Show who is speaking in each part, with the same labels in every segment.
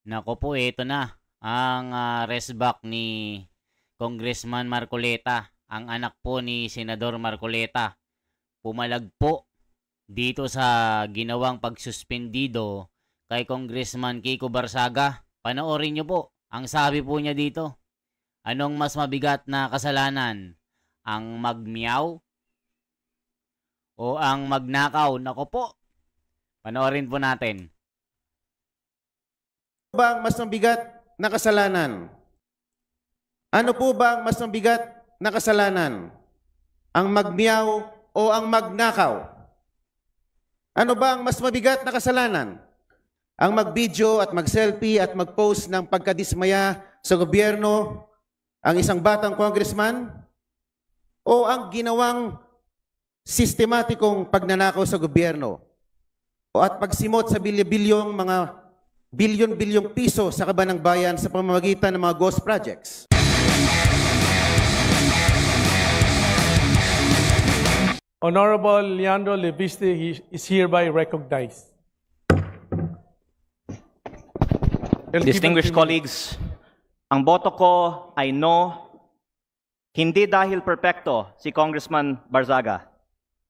Speaker 1: Nako po, ito na ang resback ni Congressman Marcoleta, ang anak po ni Senador Marcoleta. Pumalagpo dito sa ginawang pagsuspendido kay Congressman Kiko Barsaga. Panoorin nyo po ang sabi po niya dito. Anong mas mabigat na kasalanan? Ang magmiyaw o ang magnakaw? Nako po, panoorin po natin.
Speaker 2: Ano ba ang mas mabigat na kasalanan? Ano po ba ang mas mabigat na kasalanan? Ang magmiyaw o ang magnakaw? Ano ba ang mas mabigat na kasalanan? Ang mag-video at mag-selfie at mag-post ng pagkadismaya sa gobyerno ang isang batang congressman? O ang ginawang sistematikong pagnanakaw sa gobyerno? O at pagsimot sa bilyon-bilyong mga bilyon-bilyong piso sa kaban ng bayan sa pamamagitan ng mga ghost projects?
Speaker 3: Honorable Leandro Leviste is hereby recognized.
Speaker 4: Distinguished colleagues, ang boto ko ay no, hindi dahil perpekto si Congressman Barzaga,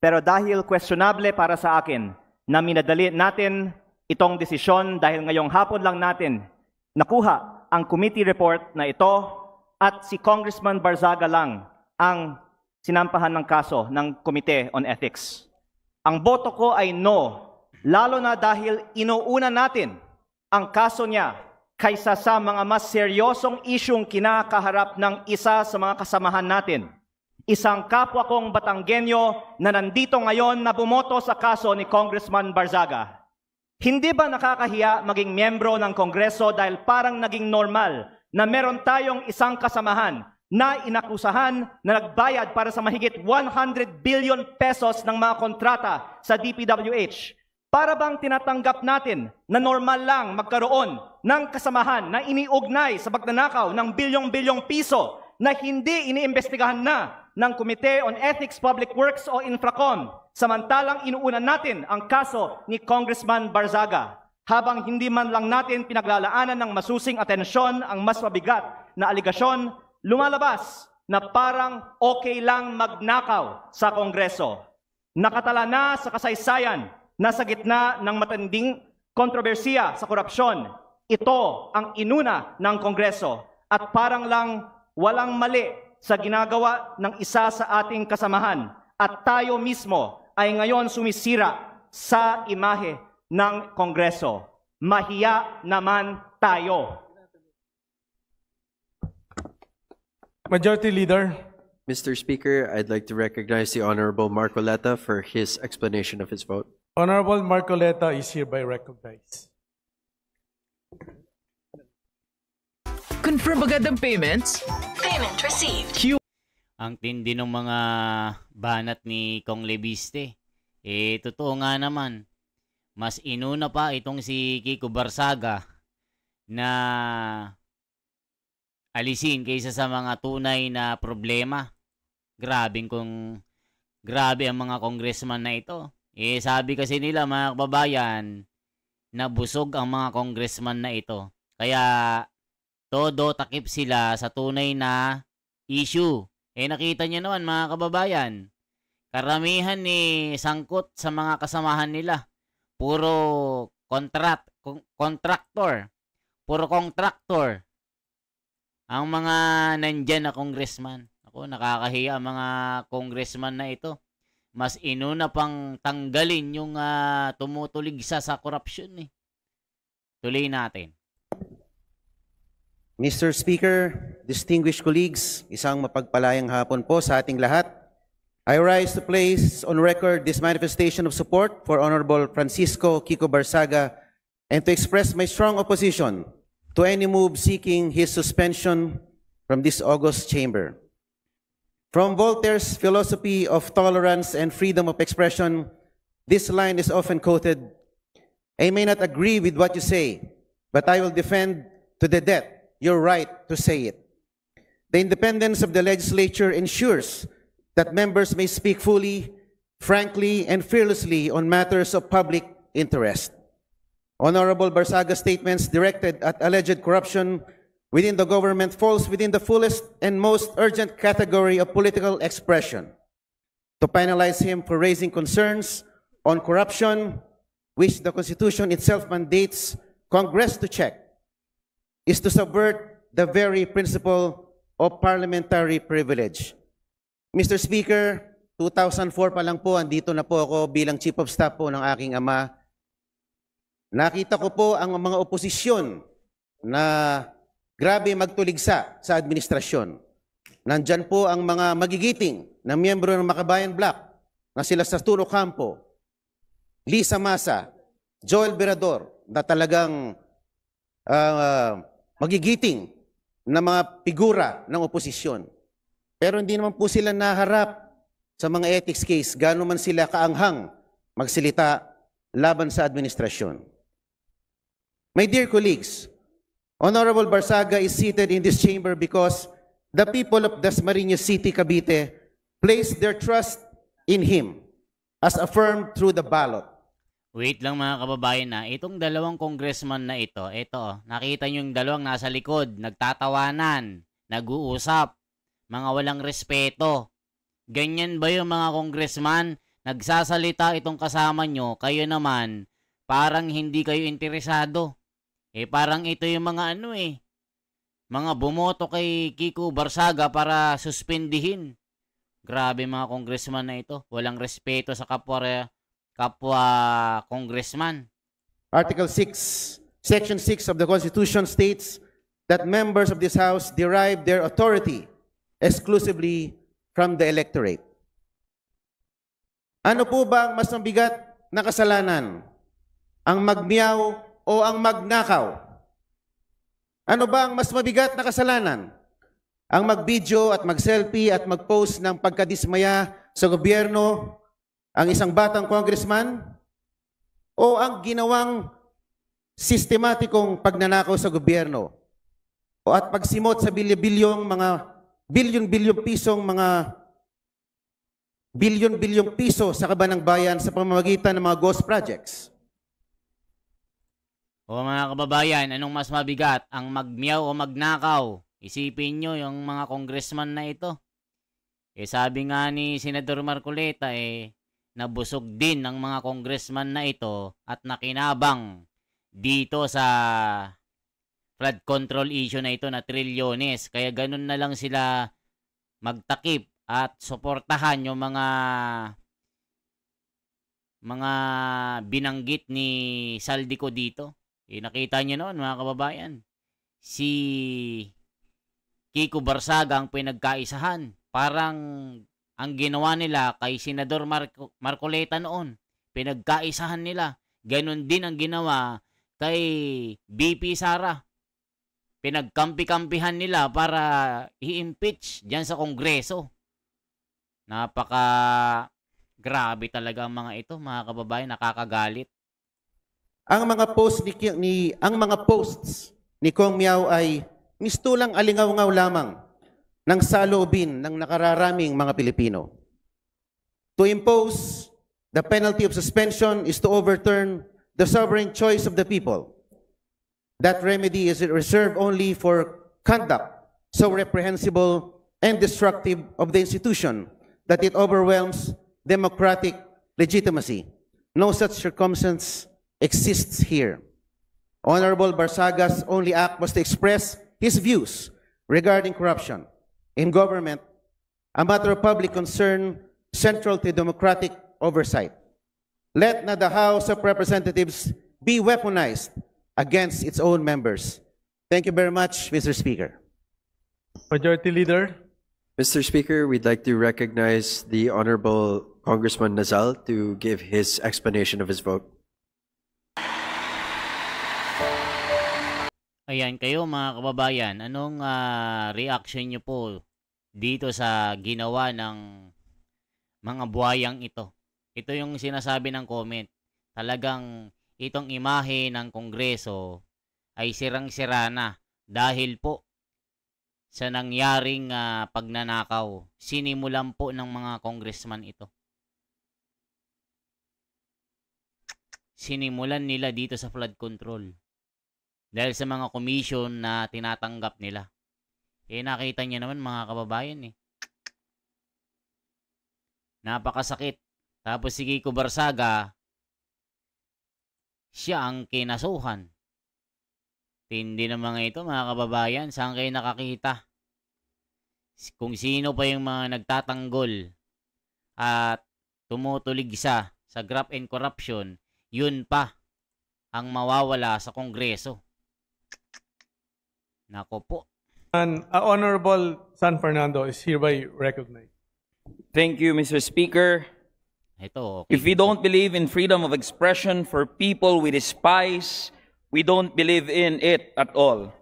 Speaker 4: pero dahil questionable para sa akin na minadali natin itong desisyon dahil ngayong hapon lang natin nakuha ang committee report na ito at si Congressman Barzaga lang ang sinampahan ng kaso ng Committee on Ethics. Ang boto ko ay no, lalo na dahil inuuna natin ang kaso niya kaysa sa mga mas seryosong isyong kinakaharap ng isa sa mga kasamahan natin. Isang kapwa kong Batanggenyo na nandito ngayon na bumoto sa kaso ni Congressman Barzaga. Hindi ba nakakahiya maging miyembro ng Kongreso dahil parang naging normal na meron tayong isang kasamahan na inakusahan na nagbayad para sa mahigit 100 billion pesos ng mga kontrata sa DPWH? Para bang tinatanggap natin na normal lang magkaroon ng kasamahan na iniugnay sa pagnanakaw ng bilyong-bilyong piso na hindi iniimbestigahan na ng Committee on Ethics, Public Works o Infracom, samantalang inuunan natin ang kaso ni Congressman Barzaga, habang hindi man lang natin pinaglalaanan ng masusing atensyon ang mas mabigat na aligasyon, lumalabas na parang okay lang magnakaw sa Kongreso. Nakatala na sa kasaysayan na sa gitna ng matinding kontrobersiya sa korupsyon, ito ang inuna ng Kongreso at parang lang walang mali sa ginagawa ng isa sa ating kasamahan at tayo mismo ay ngayon sumisira sa imahe ng Kongreso. Mahiya naman tayo.
Speaker 3: Majority Leader.
Speaker 5: Mr. Speaker, I'd like to recognize the Honorable Marcoleta for his explanation of his vote.
Speaker 3: Honorable Marcoleta is hereby recognized.
Speaker 6: Confirm agad ang payments?
Speaker 7: Payment received.
Speaker 1: Ang tindi ng mga banat ni Kong Leviste. Totoo nga naman. Mas inuna pa itong si Kiko Barsaga na alisin kaysa sa mga tunay na problema. Grabe ang mga congressman na ito. Sabi kasi nila mga kababayan na busog ang mga congressman na ito. Kaya todo takip sila sa tunay na issue. Nakita niyo naman mga kababayan, karamihan ni sangkot sa mga kasamahan nila. Puro contractor. Puro contractor. Ang mga nandyan na congressman. Ako, nakakahiya ang mga congressman na ito. Mas inuna pang tanggalin yung tumutuligsa sa korupsyon. Tuloy natin.
Speaker 2: Mr. Speaker, distinguished colleagues, isang mapagpalayang hapon po sa ating lahat. I rise to place on record this manifestation of support for Honorable Francisco Kiko Barsaga and to express my strong opposition to any move seeking his suspension from this august chamber. From Voltaire's philosophy of tolerance and freedom of expression, this line is often quoted, "I may not agree with what you say, but I will defend to the death your right to say it." The independence of the legislature ensures that members may speak fully, frankly, and fearlessly on matters of public interest. Honorable Barsaga's statements directed at alleged corruption within the government falls within the fullest and most urgent category of political expression. To penalize him for raising concerns on corruption, which the Constitution itself mandates Congress to check, is to subvert the very principle of parliamentary privilege. Mr. Speaker, 2004 pa lang po, andito na po ako bilang Chief of Staff po ng aking ama. Nakita ko po ang mga oposisyon na grabe magtuligsa sa administrasyon. Nandyan po ang mga magigiting na miyembro ng Makabayan Bloc na sila Sasturo Campo, Lisa Masa, Joel Berador na talagang magigiting na mga figura ng oposisyon. Pero hindi naman po sila naharap sa mga ethics case, gano'n man sila kaanghang magsilita laban sa administrasyon. My dear colleagues, Honorable Barsaga is seated in this chamber because the people of Dasmariñas City, Cavite, placed their trust in him as affirmed through the ballot.
Speaker 1: Wait lang mga kababayan na, itong dalawang congressman na ito, nakita nyo yung dalawang nasa likod, nagtatawanan, nag-uusap, mga walang respeto. Ganyan ba yung mga congressman? Nagsasalita itong kasama nyo, kayo naman, parang hindi kayo interesado. Parang ito yung mga mga bumoto kay Kiko Barsaga para suspendihin. Grabe mga congressman na ito. Walang respeto sa kapwa congressman.
Speaker 2: Article 6, Section 6 of the Constitution states that members of this House derive their authority exclusively from the electorate. Ano po ba ang mas mabigat na kasalanan? Ang magmiyaw o ang magnakaw? Ano ba ang mas mabigat na kasalanan? Ang mag-video at mag-selfie at mag-post ng pagkadismaya sa gobyerno ang isang batang congressman? O ang ginawang sistematikong pagnanakaw sa gobyerno? O at pagsimot sa bilyon-bilyong piso sa kaban ng bayan sa pamamagitan ng mga ghost projects?
Speaker 1: O mga kababayan, anong mas mabigat? Ang magmiyaw o magnakaw? Isipin nyo yung mga congressman na ito. Sabi nga ni Senador Marcoleta, nabusog din ng mga congressman na ito at nakinabang dito sa flood control issue na ito na trilyones. Kaya ganun na lang sila magtakip at suportahan yung mga binanggit ni Saldico dito. Nakita niyo noon mga kababayan, si Kiko Barsaga ang pinagkaisahan. Parang ang ginawa nila kay Senador Marcoleta noon, pinagkaisahan nila. Ganon din ang ginawa kay BP Sara. Pinagkampi-kampihan nila para i-impeach diyan sa Kongreso. Grabe talaga ang mga ito, mga kababayan, nakakagalit.
Speaker 2: Ang mga posts ni Kong Miao ay mistulang alingaw-ngaw lamang ng saloobin ng nakararaming mga Pilipino. To impose the penalty of suspension is to overturn the sovereign choice of the people. That remedy is reserved only for conduct so reprehensible and destructive of the institution that it overwhelms democratic legitimacy. No such circumstance exists here. Honorable Barsaga's only act was to express his views regarding corruption in government, a matter of public concern central to democratic oversight. Let not the House of Representatives be weaponized against its own members. Thank you very much, Mr. Speaker.
Speaker 3: Majority Leader.
Speaker 5: Mr. Speaker, we'd like to recognize the Honorable Congressman Nazal to give his explanation of his vote.
Speaker 1: Ayan kayo mga kababayan, anong reaction nyo po dito sa ginawa ng mga buhayang ito? Ito yung sinasabi ng comment. Talagang itong imahe ng Kongreso ay sirang-sira na dahil po sa nangyaring pagnanakaw. Sinimulan po ng mga congressman ito. sinimulan nila dito sa flood control. Dahil sa mga commission na tinatanggap nila. Nakita niyo naman mga kababayan Napakasakit. Tapos si Kiko Barsaga, siya ang kinasuhan. Tindi ng mga ito mga kababayan. Saan kayo nakakita? Kung sino pa yung mga nagtatanggol at tumutulig sa graft and corruption, yun pa ang mawawala sa Kongreso. Nako po.
Speaker 3: And Honorable San Fernando is hereby recognized.
Speaker 6: Thank you, Mr. Speaker.
Speaker 1: Ito, okay.
Speaker 6: If we don't believe in freedom of expression for people we despise, we don't believe in it at all.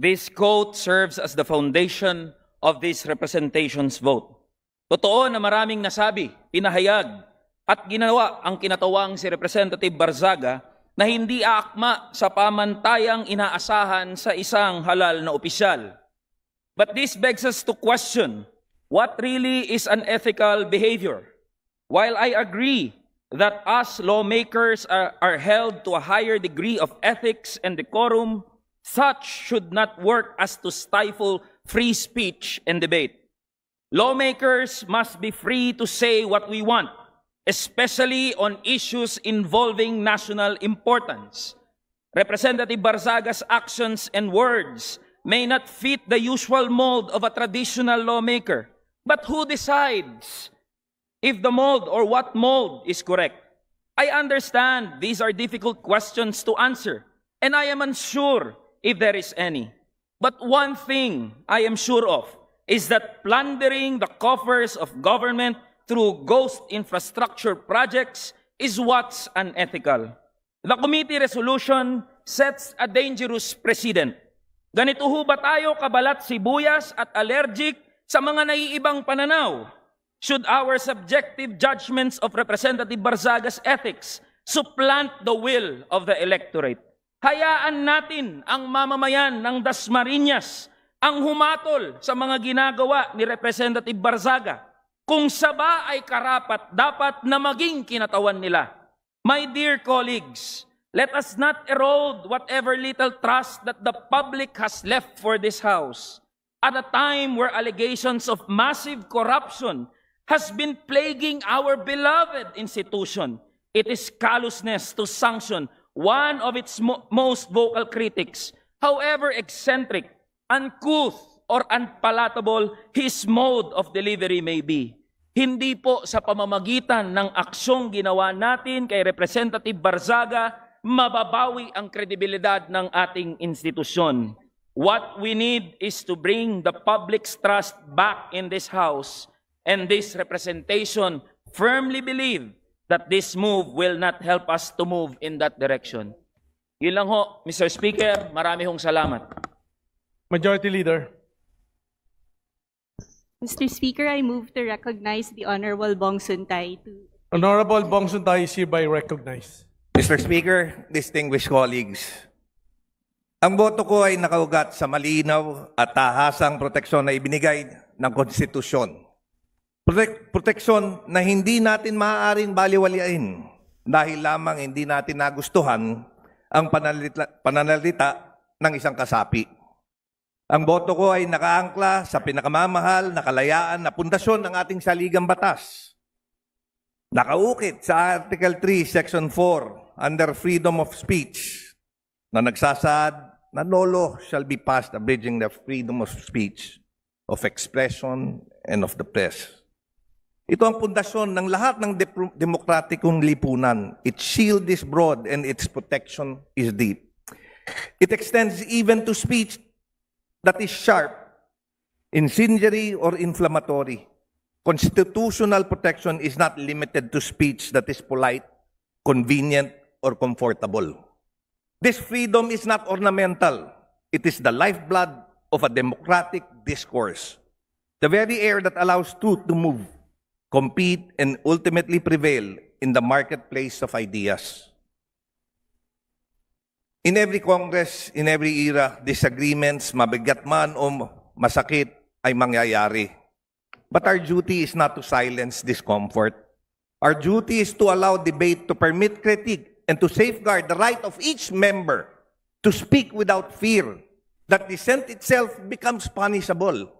Speaker 6: This quote serves as the foundation of this representation's vote. Totoo na maraming nasabi, pinahayag, at ginawa ang kinatawang si Representative Barzaga na hindi aakma sa pamantayang inaasahan sa isang halal na opisyal. But this begs us to question what really is unethical behavior. While I agree that us lawmakers are held to a higher degree of ethics and decorum, such should not work as to stifle free speech and debate. Lawmakers must be free to say what we want, especially on issues involving national importance. Representative Barzaga's actions and words may not fit the usual mold of a traditional lawmaker. But who decides if the mold or what mold is correct? I understand these are difficult questions to answer, and I am unsure if there is any. But one thing I am sure of is that plundering the coffers of government through ghost infrastructure projects is what's unethical. The committee resolution sets a dangerous precedent. Ganito ho ba tayo kabalat sibuyas at allergic sa mga naiibang pananaw? Should our subjective judgments of Representative Barzaga's ethics supplant the will of the electorate? Hayaan natin ang mamamayan ng Dasmariñas ang humatol sa mga ginagawa ni Representative Barzaga. Kung saba ay karapat dapat na maging kinatawan nila. My dear colleagues, let us not erode whatever little trust that the public has left for this House. At a time where allegations of massive corruption has been plaguing our beloved institution, it is callousness to sanction one of its most vocal critics, however eccentric, uncouth, or unpalatable his mode of delivery may be. Hindi po sa pamamagitan ng aksyong ginawa natin kay Representative Barzaga mababawi ang kredibilidad ng ating institusyon. What we need is to bring the public's trust back in this House, and this representation firmly believe that this move will not help us to move in that direction. Yun lang ho, Mr. Speaker, marami hong salamat.
Speaker 3: Majority Leader.
Speaker 7: Mr. Speaker, I move to recognize the Honorable Bong Suntay.
Speaker 3: Honorable Bong Suntay is hereby recognized.
Speaker 8: Mr. Speaker, distinguished colleagues, ang boto ko ay nakaugat sa malinaw at tahasang proteksyon na ibinigay ng konstitusyon. Proteksyon na hindi natin maaaring baliwalain dahil lamang hindi natin nagustuhan ang pananalita ng isang kasapi. Ang boto ko ay nakaangkla sa pinakamamahal na kalayaan na pundasyon ng ating saligang batas. Nakaukit sa Article 3, Section 4, under freedom of speech, na nagsasaad na no law shall be passed abridging the freedom of speech, of expression, and of the press. Ito ang pundasyon ng lahat ng demokratikong lipunan. Its shield is broad and its protection is deep. It extends even to speech that is sharp, incendiary, or inflammatory. Constitutional protection is not limited to speech that is polite, convenient, or comfortable. This freedom is not ornamental. It is the lifeblood of a democratic discourse. The very air that allows truth to move, compete, and ultimately prevail in the marketplace of ideas. In every Congress, in every era, disagreements, mabigat man o masakit, ay mangyayari. But our duty is not to silence discomfort. Our duty is to allow debate to permit critique and to safeguard the right of each member to speak without fear that dissent itself becomes punishable.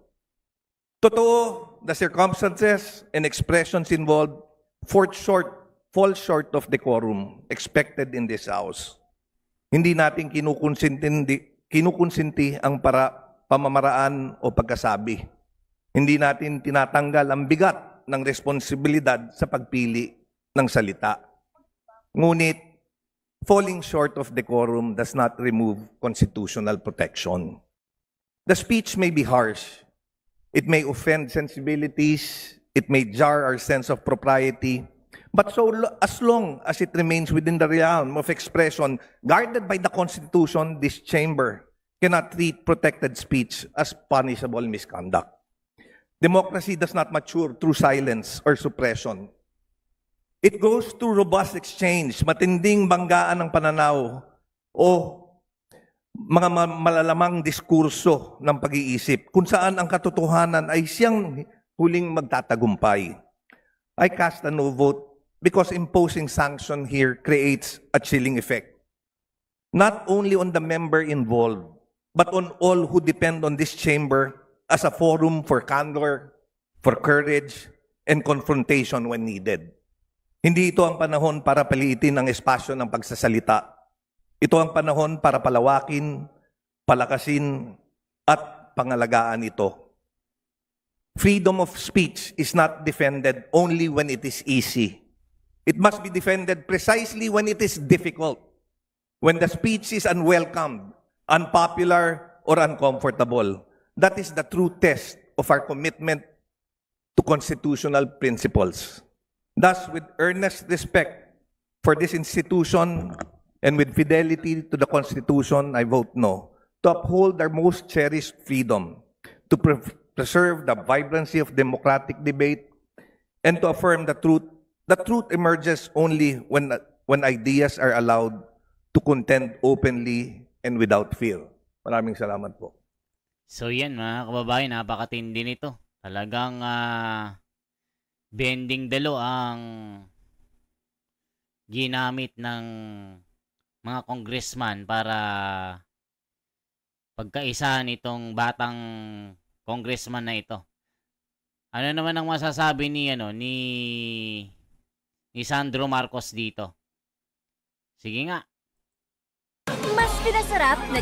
Speaker 8: Totoo, the circumstances and expressions involved fall short of decorum expected in this House. Hindi natin kinukonsinti ang pamamaraan o pagkasabi. Hindi natin tinatanggal ang bigat ng responsibilidad sa pagpili ng salita. Ngunit, falling short of decorum does not remove constitutional protection. The speech may be harsh. It may offend sensibilities. It may jar our sense of propriety. But as long as it remains within the realm of expression guarded by the Constitution, this chamber cannot treat protected speech as punishable misconduct. Democracy does not mature through silence or suppression. It goes through robust exchange, matinding banggaan ng pananaw o mga malalamang diskurso ng pag-iisip kung saan ang katotohanan ay siyang huling magtatagumpay. I cast a no vote because imposing sanction here creates a chilling effect. Not only on the member involved, but on all who depend on this chamber as a forum for candor, for courage, and confrontation when needed. Hindi ito ang panahon para paliitin ang espasyo ng pagsasalita. Ito ang panahon para palawakin, palakasin, at pangalagaan ito. Freedom of speech is not defended only when it is easy. It must be defended precisely when it is difficult, when the speech is unwelcome, unpopular, or uncomfortable. That is the true test of our commitment to constitutional principles. Thus, with earnest respect for this institution and with fidelity to the Constitution, I vote no, to uphold our most cherished freedom, to preserve the vibrancy of democratic debate, and to affirm the truth. The truth emerges only when ideas are allowed to contend openly and without fear. Maraming salamat po.
Speaker 1: So yan mga kababayan, napakatindi nito. Talagang bending dalo ang ginamit ng mga congressman para pagkaisahan itong batang congressman na ito. Ano naman ang masasabi ni Sandro Marcos dito? Sige nga.
Speaker 9: Mas pinasarap na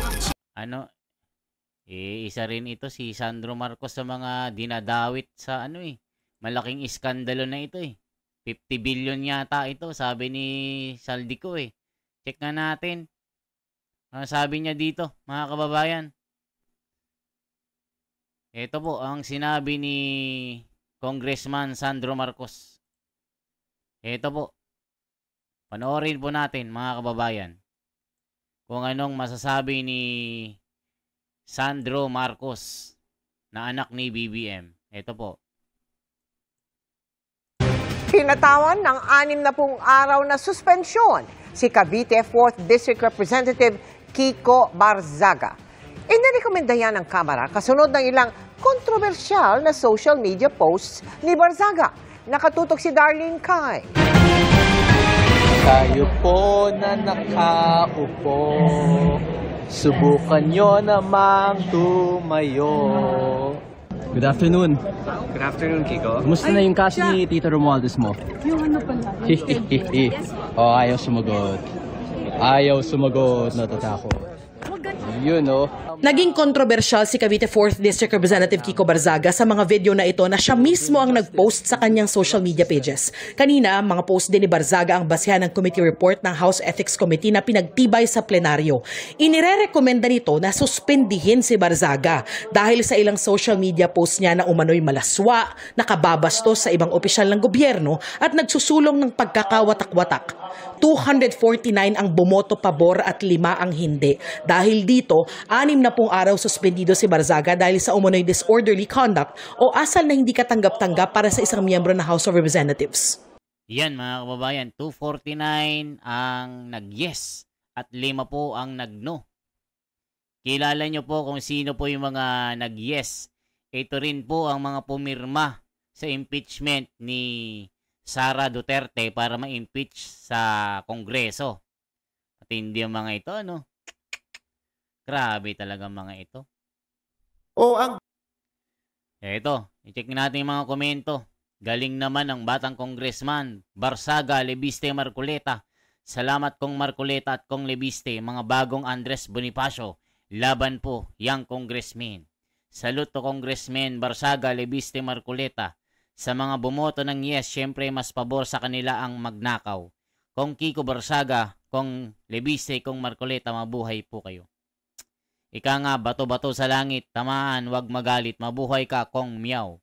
Speaker 1: isa rin ito si Sandro Marcos sa mga dinadawit sa malaking iskandalo na ito 50 billion yata ito, sabi ni Saldico Check nga natin. Ano sabi niya dito, mga kababayan? Ito po ang sinabi ni Congressman Sandro Marcos. Ito po. Panoorin po natin, mga kababayan, kung anong masasabi ni Sandro Marcos na anak ni BBM. Ito po.
Speaker 10: Pinatawan ng 60 araw na suspensyon si Cavite 4th District Representative Kiko Barzaga. Inirekomenda yan ng Kamara kasunod ng ilang kontrobersyal na social media posts ni Barzaga. Nakatutok si Darlene Kai.
Speaker 11: Kayo po na nakaupo, subukan nyo namang tumayo.
Speaker 12: Good afternoon.
Speaker 11: Good afternoon, Kiko.
Speaker 12: Kumusta na yung cash ni Tito Romualdez mo?
Speaker 13: Yung ano pala?
Speaker 12: Ayaw sumagot. Ayaw sumagot, natatakot. Yun,
Speaker 14: Naging kontrobersyal si Cavite 4th District Representative Kiko Barzaga sa mga video na ito na siya mismo ang nag-post sa kanyang social media pages. Kanina, mga post din ni Barzaga ang basehan ng committee report ng House Ethics Committee na pinagtibay sa plenaryo. Inirerekomenda nito na suspendihin si Barzaga dahil sa ilang social media post niya na umano'y malaswa, nakababastos sa ibang opisyal ng gobyerno at nagsusulong ng pagkakawatak-watak. 249 ang bumoto pabor at 5 ang hindi. Dahil dito, 60 araw suspendido si Barzaga dahil sa umano'y disorderly conduct o asal na hindi katanggap-tanggap para sa isang miyembro ng House of Representatives.
Speaker 1: Yan mga kababayan, 249 ang nag-yes at 5 po ang nag-no. Kilala nyo po kung sino po yung mga nag-yes. Ito rin po ang mga pumirma sa impeachment ni Sara Duterte para ma-impeach sa Kongreso. Matindi ang mga ito, ano? Grabe talaga mga ito.
Speaker 2: O ang
Speaker 1: Eto, i-check natin yung mga komento. Galing naman ang batang congressman, Barsaga, Lebiste, Marcoleta. Salamat kong Marcoleta at kong Lebiste, mga bagong Andres Bonifacio. Laban po, yang congressman. Salute to Congressman Barsaga, Lebiste, Marcoleta. Sa mga bumoto ng yes, syempre mas pabor sa kanila ang magnakaw. Kung Kiko Barsaga, kung Lebiste, kung Marcoleta, mabuhay po kayo. Ika nga, bato-bato sa langit, tamaan, wag magalit, mabuhay ka, kong miyaw.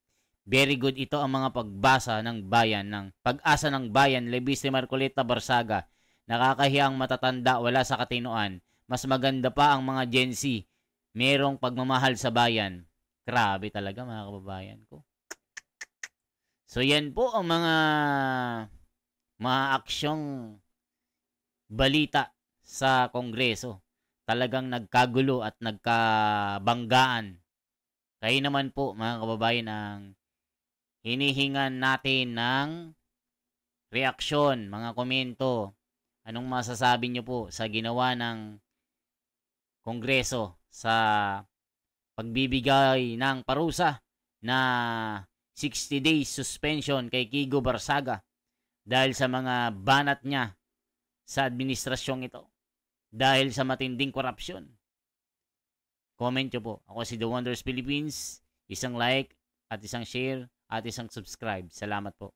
Speaker 1: Very good ito ang mga pagbasa ng bayan, ng pag-asa ng bayan, Lebiste, Marcoleta, Barsaga. Nakakahiyang matatanda, wala sa katinoan. Mas maganda pa ang mga Gen Z. Merong pagmamahal sa bayan. Grabe talaga mga kababayan ko. So yan po ang mga aksyong balita sa Kongreso. Talagang nagkagulo at nagkabanggaan. Kayo naman po mga kababayan ang hinihingan natin ng reaksyon, mga komento. Anong masasabi nyo po sa ginawa ng Kongreso sa pagbibigay ng parusa na 60 days suspension kay Kiko Barsaga dahil sa mga banat niya sa administrasyong ito dahil sa matinding korupsyon. Comment nyo po. Ako si The Wonders Philippines. Isang like at isang share at isang subscribe. Salamat po.